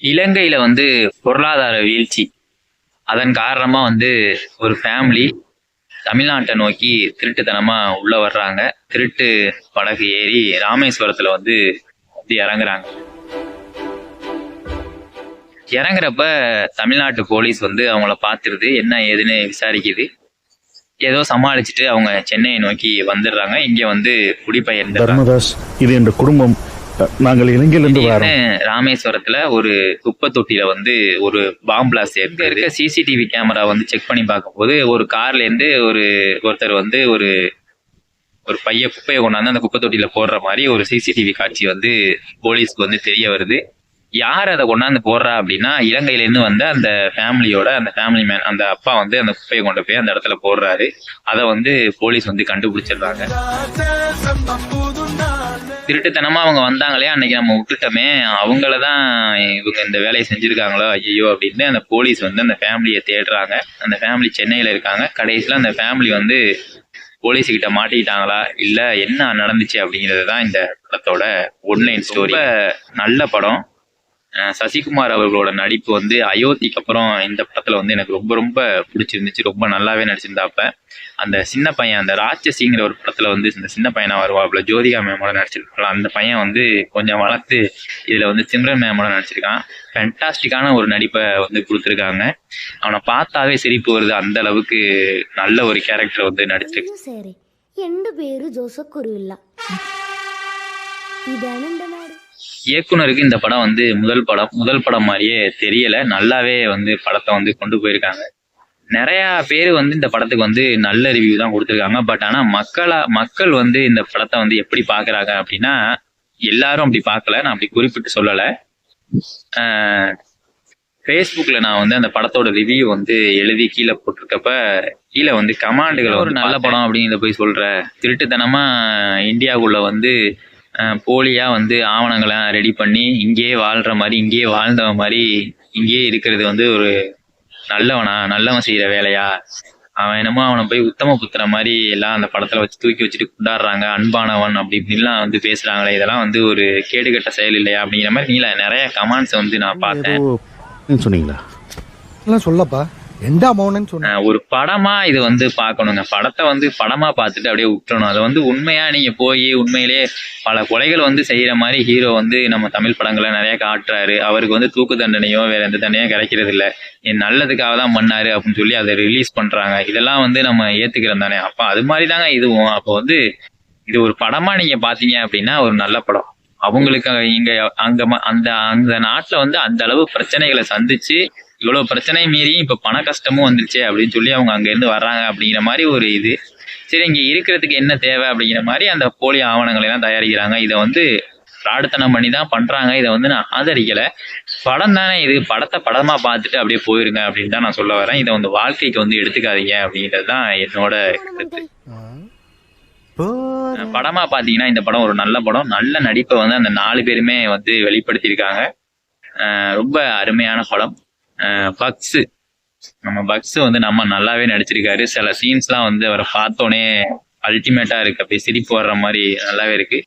இலங்கையில வந்து பொருளாதார வீழ்ச்சி. அதன் காரணமா வந்து ஒரு ஃபேமிலி தமிழ்நாட்டை நோக்கி திருட்டுத்தனமா உள்ள வர்றாங்க. திருட்டு படகு ஏறி ராமேஸ்வரத்துல வந்து வந்து இறங்குறாங்க. இறங்குறப்ப தமிழ்நாட்டு போலீஸ் வந்து அவங்கள பார்த்துருது, என்ன ஏதுன்னு விசாரிக்குது. ஏதோ சமாளிச்சுட்டு அவங்க சென்னையை நோக்கி வந்துடுறாங்க. இங்க வந்து குடிபெயர்ந்துடுறாங்க. இது என்ற குடும்பம், நாங்கள் இலங்கையிலிருந்து ராமேஸ்வரத்துல ஒரு குப்பை தொட்டியில வந்து ஒரு பாம்பு பிளாஸ்ட் இருக்க சிசிடிவி கேமரா வந்து செக் பண்ணி பார்க்கும்போது ஒரு கார்ல இருந்து ஒருத்தர் வந்து ஒரு பைய குப்பையை கொண்டாந்து அந்த குப்பை தொட்டியில போடுற மாதிரி ஒரு சிசிடிவி காட்சி வந்து போலீஸ்க்கு வந்து தெரிய வருது. யார் அதை கொண்டாந்து போடுறா அப்படின்னா, இலங்கையில இருந்து வந்த அந்த ஃபேமிலியோட அந்த ஃபேமிலி மேன், அந்த அப்பா வந்து அந்த குப்பையை கொண்டு போய் அந்த இடத்துல போடுறாரு. அதை வந்து போலீஸ் வந்து கண்டுபிடிச்சிடுறாங்க. திருட்டுத்தனமா அவங்க வந்தாங்களே, அன்னைக்கு நம்ம விட்டுட்டோமே, அவங்களதான் இவங்க இந்த வேலையை செஞ்சிருக்காங்களோ ஐயோ அப்படின்னு அந்த போலீஸ் வந்து அந்த ஃபேமிலியை தேடுறாங்க. அந்த ஃபேமிலி சென்னையில இருக்காங்க. கடைசியில அந்த ஃபேமிலி வந்து போலீஸ் கிட்ட மாட்டிக்கிட்டாங்களா இல்ல என்ன நடந்துச்சு அப்படிங்கிறது தான் இந்த படத்தோட ஒன்லைன் ஸ்டோரி. நல்ல படம். சசிகுமார் அவர்களோட நடிப்பு வந்து அயோத்திக்கு அப்புறம் இந்த படத்துல வந்து எனக்கு ரொம்ப ரொம்ப பிடிச்சிருந்துச்சு. ரொம்ப நல்லாவே நடிச்சிருந்தாப்ப. அந்த சின்ன பையன், அந்த ராட்சசிங்கிற ஒரு படத்துல வந்து இந்த சின்ன பையனா வருவாப்புல, ஜோதிகா மேமோட நடிச்சிருக்காங்க. அந்த பையன் வந்து கொஞ்சம் வளர்த்து இதுல வந்து சிம்ரன் மேமோட நடிச்சிருக்கான். ஃபேண்டாஸ்டிக்கான ஒரு நடிப்பை வந்து கொடுத்துருக்காங்க. அவனை பார்த்தாவே சிரிப்பு வருது, அந்த அளவுக்கு நல்ல ஒரு கேரக்டர் வந்து நடிச்சிருக்கு. இயக்குனருக்கு இந்த படம் வந்து முதல் படம் மாதிரியே தெரியல. நல்லாவே வந்து படத்தை வந்து கொண்டு போயிருக்காங்க. நிறைய பேர் வந்து இந்த படத்துக்கு வந்து நல்ல ரிவ்யூ தான் கொடுத்துருக்காங்க. பட் ஆனா மக்கள் வந்து இந்த படத்தை வந்து எப்படி பாக்குறாங்க அப்படின்னா, எல்லாரும் அப்படி பார்க்கல. நான் அப்படி குறிப்பிட்டு சொல்லலை. ஃபேஸ்புக்ல நான் வந்து அந்த படத்தோட ரிவ்யூ வந்து எழுதி கீழே போட்டிருக்கப்ப கீழே வந்து கமாண்டுகளை ஒரு நல்ல படம் அப்படின்னு போய் சொல்ற, திருட்டுத்தனமா இந்தியாவுக்குள்ள வந்து போலியா வந்து ஆவணங்களை ரெடி பண்ணி இங்கேயே வாழ்ற மாதிரி, இங்கேயே வாழ்ந்தவன் மாதிரி இங்கேயே இருக்கிறது வந்து ஒரு நல்லவன் செய்யற வேலையா, அவன் என்னமோ அவனை போய் உத்தம புத்திர மாதிரி எல்லாம் அந்த படத்துல வச்சு தூக்கி வச்சுட்டு கொண்டாடுறாங்க, அன்பானவன் அப்படி இப்படின்லாம் வந்து பேசுறாங்களே, இதெல்லாம் வந்து ஒரு கேடுகட்ட செயல் இல்லையா அப்படிங்கிற மாதிரி நீல நிறைய கமெண்ட்ஸ் வந்து நான் பார்த்தேன். சொன்னீங்களா சொல்லப்பா, ஒரு படமா இது வந்து பார்க்கணுங்க. படத்தை வந்து படமா பார்த்துட்டு அப்படியே விட்டுறணும். அதை வந்து உண்மையா நீங்க போய் உண்மையிலேயே பல கொலைகள் வந்து செய்யற மாதிரி ஹீரோ வந்து நம்ம தமிழ் படங்களை நிறைய காட்டுறாரு. அவருக்கு வந்து தூக்கு தண்டனையோ வேற எந்த தண்டனையோ கிடைக்கிறது இல்லை, என் நல்லதுக்காக தான் பண்ணாரு அப்படின்னு சொல்லி அதை ரிலீஸ் பண்றாங்க. இதெல்லாம் வந்து நம்ம ஏத்துக்கிறோம் தானே. அப்ப அது மாதிரி தாங்க இதுவும். அப்போ வந்து இது ஒரு படமா நீங்க பாத்தீங்க அப்படின்னா ஒரு நல்ல படம். அவங்களுக்கு இங்க அந்த நாட்டுல வந்து அந்த அளவு பிரச்சனைகளை சந்திச்சு இவ்வளவு பிரச்சனை மீறியும் இப்ப பண கஷ்டமும் வந்துருச்சு அப்படின்னு சொல்லி அவங்க அங்க இருந்து வர்றாங்க அப்படிங்கிற மாதிரி ஒரு இது. சரி, இங்க இருக்கிறதுக்கு என்ன தேவை அப்படிங்கிற மாதிரி அந்த போலி ஆவணங்களை எல்லாம் தயாரிக்கிறாங்க. இதை வந்து பிரார்த்தனம் பண்ணி தான் பண்றாங்க. இதை வந்து நான் ஆதரிக்கல. படம் தானே இது, படத்தை படமா பார்த்துட்டு அப்படியே போயிருங்க அப்படின்னு தான் நான் சொல்ல வரேன். இதை வந்து வாழ்க்கைக்கு வந்து எடுத்துக்காதீங்க அப்படிங்கிறது தான் என்னோட கருத்து. படமா பாத்தீங்கன்னா இந்த படம் ஒரு நல்ல படம். நல்ல நடிப்பை வந்து அந்த 4 பேருமே வந்து வெளிப்படுத்தியிருக்காங்க. ரொம்ப அருமையான படம். பக்ஸ் வந்து நம்ம நல்லாவே நடிச்சிருக்காரு. சில சீன்ஸ்லாம் வந்து அவரை பார்த்தோன்னே அல்டிமேட்டா இருக்கு, அப்படியே சிரிப்பு வர்ற மாதிரி நல்லாவே இருக்கு.